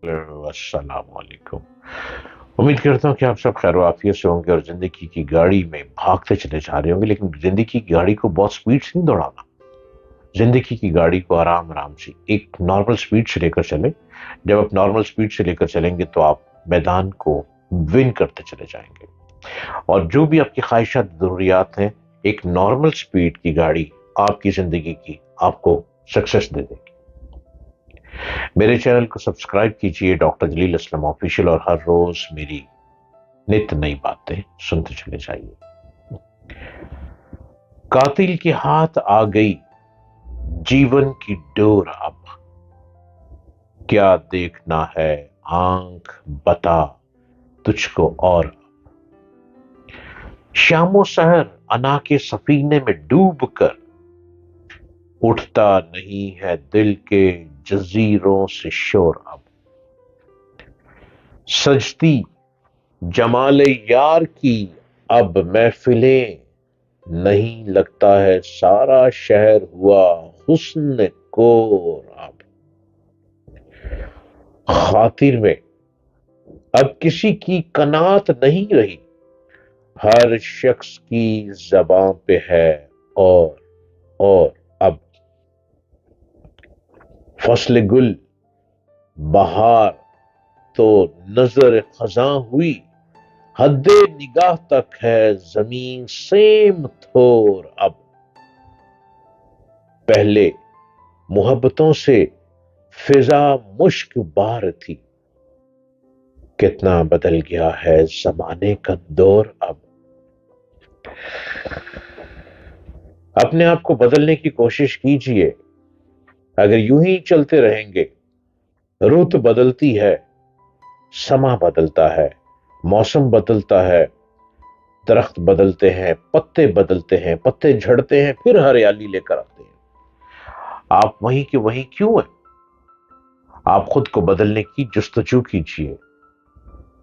अस्सलाम वालेकुम। उम्मीद करता हूँ कि आप सब खैर आफियत से होंगे और जिंदगी की गाड़ी में भागते चले जा रहे होंगे, लेकिन जिंदगी की गाड़ी को बहुत स्पीड से नहीं दौड़ाना। जिंदगी की गाड़ी को आराम आराम से एक नॉर्मल स्पीड से लेकर चले। जब आप नॉर्मल स्पीड से लेकर चलेंगे तो आप मैदान को विन करते चले जाएंगे। और जो भी आपकी ख्वाहिशात जरूरियात हैं, एक नॉर्मल स्पीड की गाड़ी आपकी जिंदगी की आपको सक्सेस दे देगी। मेरे चैनल को सब्सक्राइब कीजिए, डॉक्टर जलील असलम ऑफिशियल, और हर रोज मेरी नित्य नई बातें सुनते चले जाइए। कातिल के हाथ आ गई जीवन की डोर, अब क्या देखना है आंख बता तुझको। और शामो सहर अना के सफीने में डूब कर उठता नहीं है दिल के जजीरों से शोर। अब सजती जमाले यार की अब महफिलें, नहीं लगता है सारा शहर हुआ हुस्न कोर। अब खातिर में अब किसी की कनात नहीं रही, हर शख्स की जबां पे है और अब फसल गुल बहार तो नजर खजां हुई, हद्दे निगाह तक है जमीन सेम थोर। अब पहले मोहब्बतों से फिजा मुश्क बार थी, कितना बदल गया है जमाने का दौर। अब अपने आप को बदलने की कोशिश कीजिए। अगर यूं ही चलते रहेंगे, रुत बदलती है, समा बदलता है, मौसम बदलता है, दरख्त बदलते हैं, पत्ते बदलते हैं, पत्ते झड़ते हैं, फिर हरियाली लेकर आते हैं। आप वहीं के वहीं क्यों हैं? आप खुद को बदलने की जुस्तजू कीजिए।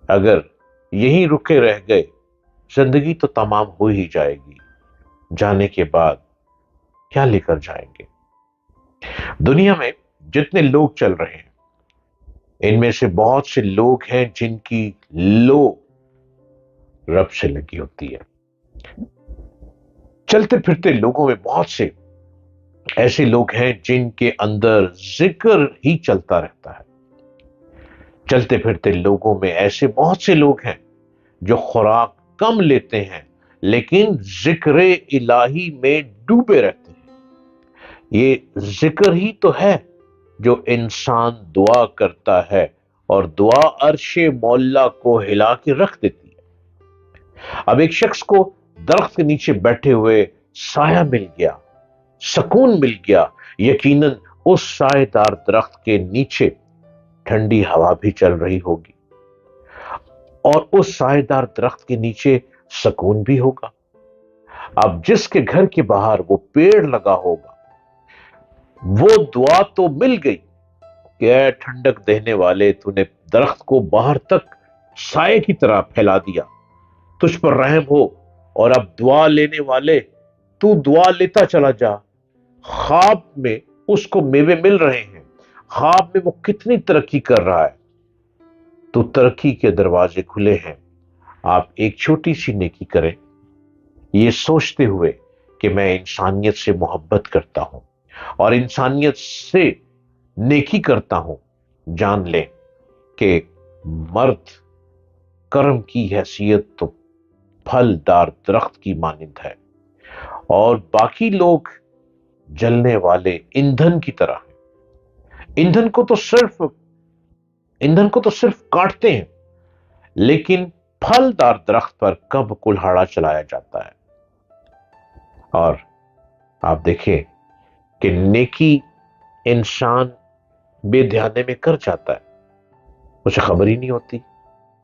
अगर यहीं रुके रह गए, जिंदगी तो तमाम हो ही जाएगी, जाने के बाद क्या लेकर जाएंगे? दुनिया में जितने लोग चल रहे हैं, इनमें से बहुत से लोग हैं जिनकी लो रब से लगी होती है। चलते फिरते लोगों में बहुत से ऐसे लोग हैं जिनके अंदर जिक्र ही चलता रहता है। चलते फिरते लोगों में ऐसे बहुत से लोग हैं जो खुराक कम लेते हैं, लेकिन जिक्र इलाही में डूबे रहते हैं। ये जिक्र ही तो है जो इंसान दुआ करता है, और दुआ अर्शे मौला को हिला के रख देती है। अब एक शख्स को दरख्त के नीचे बैठे हुए साया मिल गया, सुकून मिल गया, यकीनन उस सायेदार दरख्त के नीचे ठंडी हवा भी चल रही होगी, और उस सायेदार दरख्त के नीचे सुकून भी होगा। अब जिसके घर के बाहर वो पेड़ लगा होगा, वो दुआ तो मिल गई कि ऐ ठंडक देने वाले, तूने दरख्त को बाहर तक साये की तरह फैला दिया, तुझ पर रहम हो। और अब दुआ लेने वाले, तू दुआ लेता चला जा। ख्वाब में उसको मेवे मिल रहे हैं, ख्वाब में वो कितनी तरक्की कर रहा है, तो तरक्की के दरवाजे खुले हैं। आप एक छोटी सी नेकी करें, ये सोचते हुए कि मैं इंसानियत से मोहब्बत करता हूं और इंसानियत से नेकी करता हूं। जान लें कि मर्द कर्म की हैसियत तो फलदार दरख्त की मानिंद है, और बाकी लोग जलने वाले ईंधन की तरह हैं। ईंधन को तो सिर्फ काटते हैं, लेकिन फलदार दरख्त पर कब कुल्हाड़ा चलाया जाता है। और आप देखें कि नेकी इंसान बेध्याने में कर जाता है, उसे खबर ही नहीं होती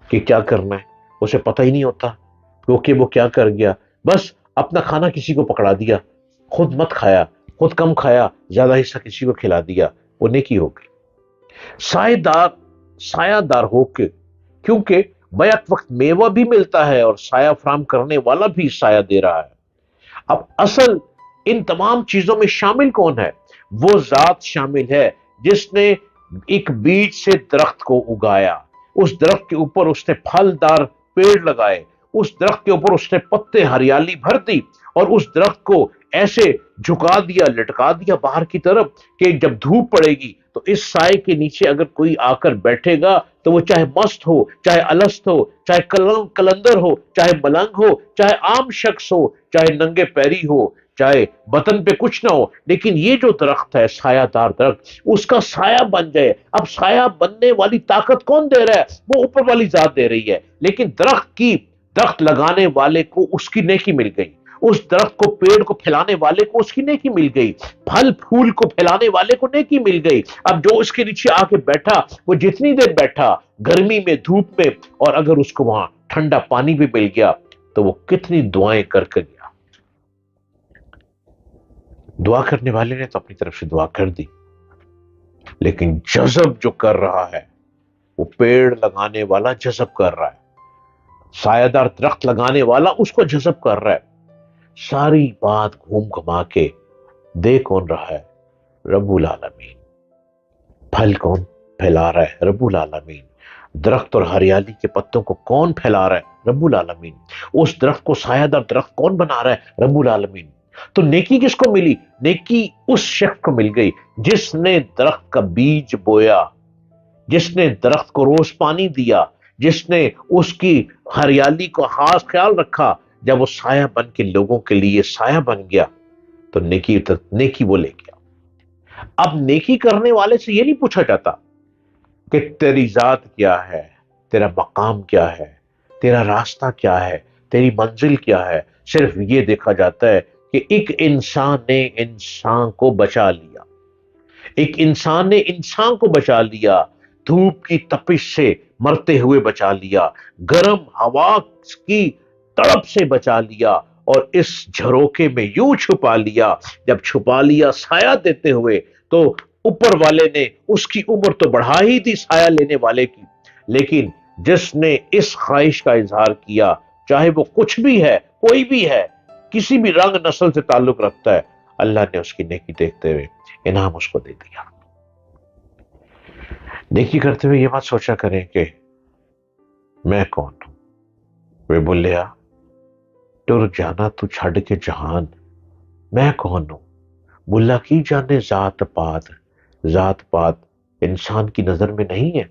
कि क्या करना है, उसे पता ही नहीं होता क्योंकि वो क्या कर गया। बस अपना खाना किसी को पकड़ा दिया, खुद मत खाया, खुद कम खाया, ज्यादा हिस्सा किसी को खिला दिया, वो नेकी हो गई। सायादार होके, क्योंकि बैक वक्त मेवा भी मिलता है और साया फराम करने वाला भी साया दे रहा है। अब असल इन तमाम चीजों में शामिल कौन है? वो जात शामिल है जिसने ایک بیج سے درخت کو اگایا، اس درخت کے اوپر اس نے پھلدار پیڑ لگائے، اس درخت کے اوپر اس نے پتے ہریالی بھر دی، اور اس درخت کو ایسے جھکا دیا، لٹکا دیا باہر کی طرف کہ جب دھوپ پڑے گی تو اس سائے کے نیچے اگر کوئی آ کر بیٹھے گا تو وہ چاہے مست ہو، چاہے الست ہو، چاہے کلندر ہو، چاہے ملنگ ہو، چاہے عام شخص ہو، چاہے ننگے پیری ہو، چاہے بدن پہ کچھ نہ ہو، لیکن یہ جو درخت ہے سایہ دار درخت، اس کا سایہ بن جائے۔ اب سایہ بننے والی طاقت کون دے رہا ہے؟ وہ اوپر والی ذات دے رہی ہے، لیکن درخت لگانے والے کو اس کی نیکی مل گئی، اس درخت کو، پیڑ کو پھیلانے والے کو اس کی نیکی مل گئی، پھل پھول کو پھیلانے والے کو نیکی مل گئی۔ اب جو اس کے نیچے آ کے بیٹھا، وہ جتنی دیر بیٹھا، گرمی میں، دھوپ میں، اور اگر اس کو وہاں ٹھنڈا پانی بھی مل گیا تو وہ کتنی دعائیں کر گیا۔ دعا کرنے والے نے تو اپنی طرف سے دعا کر دی، لیکن جذب جو کر رہا ہے وہ پیڑ لگانے والا جذب کر رہا ہے، سایہ دار درخت لگانے والا اس کو جذب کر رہا ہے۔ ساری بات گھوم گھما کے دے کون رہا ہے؟ رب العالمین۔ پھل کون پھیلا رہا ہے؟ رب العالمین۔ درخت اور ہریالی کے پتوں کو کون پھیلا رہا ہے؟ رب العالمین۔ اس درخت کو سایہ دار درخت کون بنا رہا ہے؟ رب العالمین۔ تو نیکی کس کو ملی؟ نیکی اس شخص کو مل گئی جس نے درخت کا بیج بویا، جس نے درخت کو روز پانی دیا، جس نے اس کی ہریالی کو خاص خیال رکھا۔ جب وہ سایہ بن کے لوگوں کے لیے سایہ بن گیا تو نیکی وہ لے گیا۔ اب نیکی کرنے والے سے یہ نہیں پوچھا جاتا کہ تیری ذات کیا ہے، تیرا مقام کیا ہے، تیرا راستہ کیا ہے، تیری منزل کیا ہے۔ صرف یہ دیکھا جاتا ہے کہ ایک انسان نے انسان کو بچا لیا، ایک انسان نے انسان کو بچا لیا، دھوپ کی تپش سے مرتے ہوئے بچا لیا، گرم ہوا کی تڑپ سے بچا لیا، اور اس جھروکے میں یوں چھپا لیا۔ جب چھپا لیا سایہ دیتے ہوئے تو اوپر والے نے اس کی عمر تو بڑھا ہی دی سایہ لینے والے کی، لیکن جس نے اس خواہش کا اظہار کیا، چاہے وہ کچھ بھی ہے، کوئی بھی ہے، کسی بھی رنگ نسل سے تعلق رکھتا ہے، اللہ نے اس کی نیکی دیکھتے ہوئے انعام اس کو دے دیا۔ نیکی کرتے ہوئے یہ بات سوچا کریں کہ میں کون ہوں؟ وہ بولیا ٹر جانا تو چھڑ کے جہان، میں کون ہوں؟ بلا کی جانے ذات پات، ذات پات انسان کی نظر میں نہیں ہے،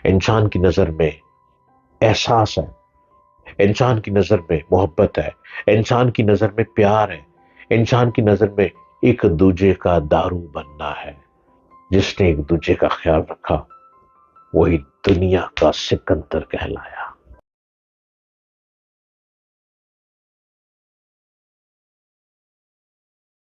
انسان کی نظر میں احساس ہے، انسان کی نظر میں محبت ہے، انسان کی نظر میں پیار ہے، انسان کی نظر میں ایک دوجے کا دارو بننا ہے۔ جس نے ایک دوجے کا خیال رکھا وہی دنیا کا سکندر کہلایا۔